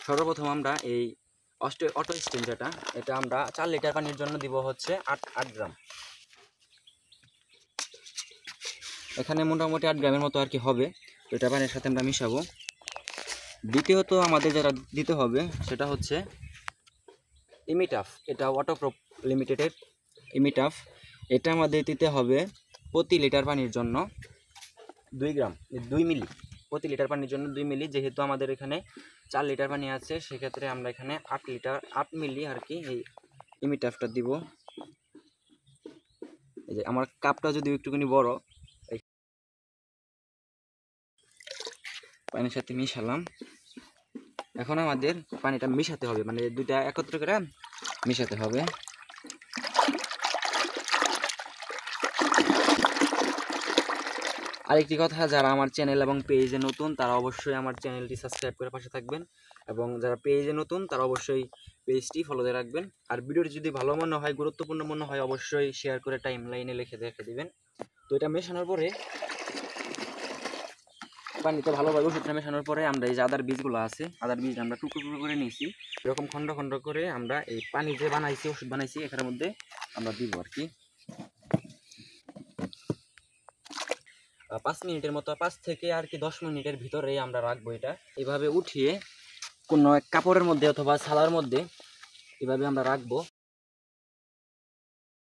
সর্বপ্রথম আমরা এই অটো স্টিম এটা আমরা 4 লিটার পানির জন্য দিব হচ্ছে 8 গ্রাম। এখানে মোটামুটি 8 গ্রামের মতো আর কি হবে। তো এটা পানির সাথে আমরা মিশাবো। দ্বিতীয়ত আমাদের যেটা দিতে হবে সেটা হচ্ছে ইমিটাফ। এটা ওয়াটারপ্রুফ লিমিটেডের ইমিটাফ। এটা আমাদের দিতে হবে প্রতি লিটার পানির জন্য 2 গ্রাম, 2 মিলি। প্রতি লিটার পানির জন্য 2 মিলি। যেহেতু আমাদের এখানে 4 লিটার পানি আছে, সেক্ষেত্রে আমরা এখানে 8 মিলি আর কি এই ইমিটাফটা দিব। এই যে আমার কাপটা যদি একটুখানি বড়, পানির সাথে মিশালাম। এখন আমাদের পানিটা মিশাতে হবে, মানে দুইটা একত্র করে মিশাতে হবে। আরেকটি কথা, যারা আমার চ্যানেল এবং পেজে নতুন তারা অবশ্যই আমার চ্যানেলটি সাবস্ক্রাইব করে পাশে থাকবেন, এবং যারা পেজে নতুন তারা অবশ্যই পেজটি ফলো দিয়ে রাখবেন। আর ভিডিওটি যদি ভালো মনে হয়, গুরুত্বপূর্ণ মনে হয়, অবশ্যই শেয়ার করে টাইম লাইনে লিখে রেখে দিবেন। তো এটা মেশানোর পরে, পানিতে ভালোভাবে ওষুধটা মেশানোর পরে আমরা এই যে আদার বীজগুলো আছে, আদার বীজ আমরা টুকরো টুকরো করে নিয়েছি। এরকম খণ্ড খণ্ড করে আমরা এই পানি যে বানাইছি, ওষুধ বানাইছি, এখানের মধ্যে আমরা দিব আর কি। 5 মিনিটের মতো, 5 থেকে আর কি 10 মিনিটের ভিতরে আমরা রাখবো এটা। এভাবে উঠিয়ে কোনো এক কাপড়ের মধ্যে অথবা ছালার মধ্যে এভাবে আমরা রাখবো।